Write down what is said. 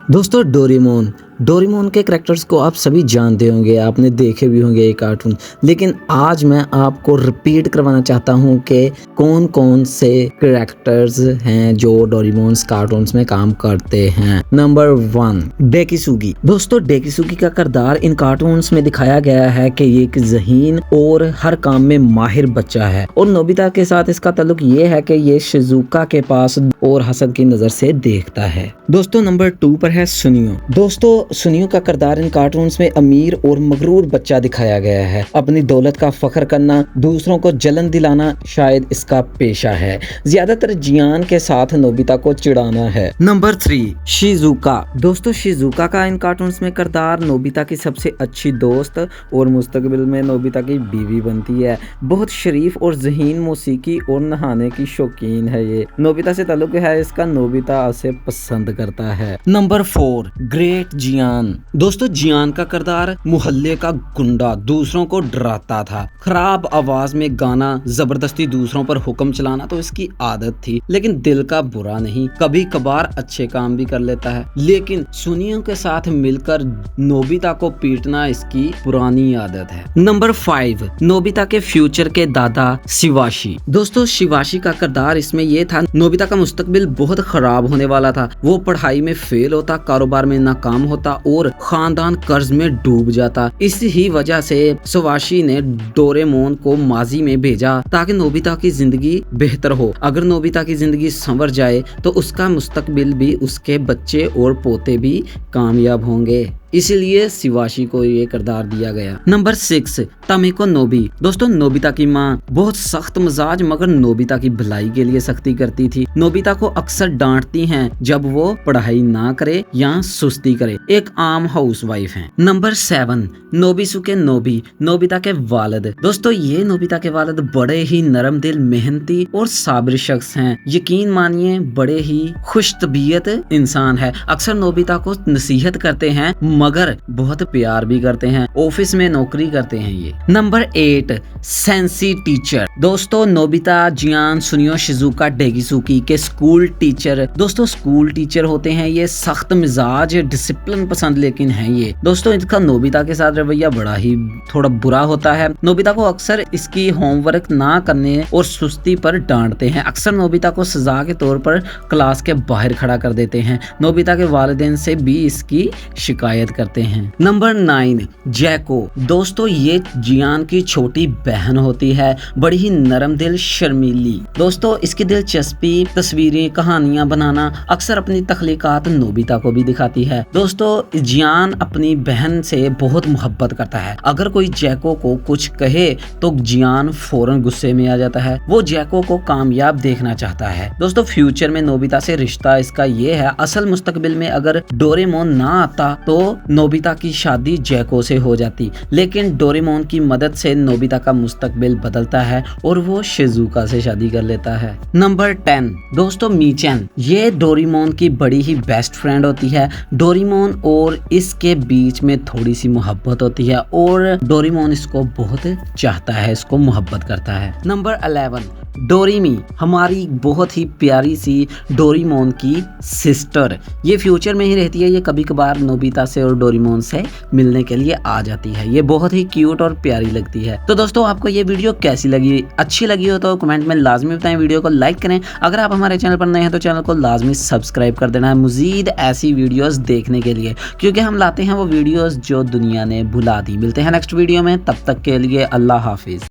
दोस्तों Doraemon Doraemon के characters को आप सभी जानते होंगे, आपने देखे भी होंगे ये कार्टून। लेकिन आज मैं आपको रिपीट करवाना चाहता हूँ कि कौन कौन से करैक्टर्स हैं जो डोरेमोन्स कार्टून्स में काम करते हैं। Number 1 Dekisugi. दोस्तों डेकिसुगी का किरदार इन कार्टून्स में दिखाया गया है कि ये एक ज़हीन और हर काम में माहिर बच्चा है और नोबिता के साथ इसका ताल्लुक ये है कि ये शिजुका के पास और हसद की नजर से देखता है। दोस्तों नंबर 2 पर है सुनियो। दोस्तों सुनियो का किरदार इन कार्टून्स में अमीर और मगरूर बच्चा दिखाया गया है। अपनी दौलत का फख्र करना, दूसरों को जलन दिलाना शायद इसका पेशा है। ज्यादातर जियान के साथ नोबिता को चिढ़ाना है। Number 3 Shizuka. दोस्तों शिजुका का इन कार्टून्स में किरदार नोबिता की सबसे अच्छी दोस्त और मुस्तकबिल में नोबिता की बीवी बनती है। बहुत शरीफ और ज़हीन मौसीकी और नहाने की शौकीन है। ये नोबिता से ताल्लुक है इसका, नोबिता उसे पसंद करता है। नंबर 4 ग्रेट जियान। दोस्तों जियान का किरदार मोहल्ले का गुंडा, दूसरों को डराता था। खराब आवाज में गाना, जबरदस्ती दूसरों पर हुक्म चलाना तो इसकी आदत थी, लेकिन दिल का बुरा नहीं। कभी कभार अच्छे काम भी कर लेता है, लेकिन सुनियो के साथ मिलकर नोबिता को पीटना इसकी पुरानी आदत है। नंबर 5 नोबिता के फ्यूचर के दादा शिवाशी। दोस्तों शिवाशी का किरदार इसमें ये था, नोबिता का मुस्तकबिल बहुत खराब होने वाला था। वो पढ़ाई में फेल होता, कारोबार में नाकाम होता और खानदान कर्ज में डूब जाता। इस ही वजह से शिवाशी ने डोरेमोन को माजी में भेजा ताकि नोबिता की जिंदगी बेहतर हो। अगर नोबिता की जिंदगी संवर जाए तो उसका मुस्तकबिल भी, उसके बच्चे और पोते भी कामयाब होंगे। इसीलिए शिवाशी को ये किरदार दिया गया। नंबर 6 तमिको नोबी। दोस्तों नोबिता की माँ बहुत सख्त मिजाज मगर नोबिता की भलाई के लिए सख्ती करती थी। नोबिता को अक्सर डांटती हैं जब वो पढ़ाई ना करे या सुस्ती करे। एक आम हाउसवाइफ हैं। नंबर 7 नोबिसुके नोबी। नोबिता के वालिद। दोस्तों ये नोबिता के वालिद बड़े ही नरम दिल, मेहनती और साबिर शख्स हैं। यकीन मानिए बड़े ही खुश तबीयत इंसान है। अक्सर नोबिता को नसीहत करते हैं मगर बहुत प्यार भी करते हैं। ऑफिस में नौकरी करते हैं ये। Number 8 sensi teacher. दोस्तों नोबिता, जियान, सुनियो, शिजुका, डेकिसुकी के स्कूल टीचर। दोस्तों स्कूल टीचर होते हैं ये सख्त मिजाज, डिसिप्लिन पसंद लेकिन हैं ये। दोस्तों इनका नोबिता के साथ रवैया बड़ा ही थोड़ा बुरा होता है। नोबिता को अक्सर इसकी होमवर्क ना करने और सुस्ती पर डांटते हैं। अक्सर नोबिता को सजा के तौर पर क्लास के बाहर खड़ा कर देते हैं। नोबिता के वालिदैन से भी इसकी शिकायत करते हैं। नंबर 9 जैको। दोस्तों ये जियान की छोटी बहन होती है, बड़ी ही नरम दिल, शर्मीली। दोस्तों इसकी दिलचस्पी तस्वीरें, कहानियां बनाना, अक्सर अपनी तख्लीकात नोबिता को भी दिखाती है। दोस्तों जियान अपनी बहन से बहुत मोहब्बत करता है। अगर कोई जैको को कुछ कहे तो जियान फौरन गुस्से में आ जाता है। वो जैको को कामयाब देखना चाहता है। दोस्तों फ्यूचर में नोबिता से रिश्ता इसका ये है, असल मुस्तकबिल में अगर डोरेमोन ना आता तो नोबिता की शादी जैको से हो जाती, लेकिन डोरेमोन की मदद से नोबिता का मुस्तकबिल बदलता है और वो शिजुका से शादी कर लेता है। नंबर 10 दोस्तों मीचेन। ये डोरेमोन की बड़ी ही बेस्ट फ्रेंड होती है। डोरेमोन और इसके बीच में थोड़ी सी मोहब्बत होती है और डोरेमोन इसको बहुत चाहता है, इसको मोहब्बत करता है। नंबर 11 डोरेमी, हमारी बहुत ही प्यारी सी डोरेमोन की सिस्टर। ये फ्यूचर में ही रहती है। ये कभी कभार नोबिता से और डोरेमोन से मिलने के लिए आ जाती है। ये बहुत ही क्यूट और प्यारी लगती है। तो दोस्तों आपको ये वीडियो कैसी लगी? अच्छी लगी हो तो कमेंट में लाजमी बताएं। वीडियो को लाइक करें। अगर आप हमारे चैनल पर नए हैं तो चैनल को लाजमी सब्सक्राइब कर देना है मजीद ऐसी वीडियोस देखने के लिए, क्योंकि हम लाते हैं वो वीडियोस जो दुनिया ने भुला दी। मिलते हैं नेक्स्ट वीडियो में, तब तक के लिए अल्लाह हाफिज।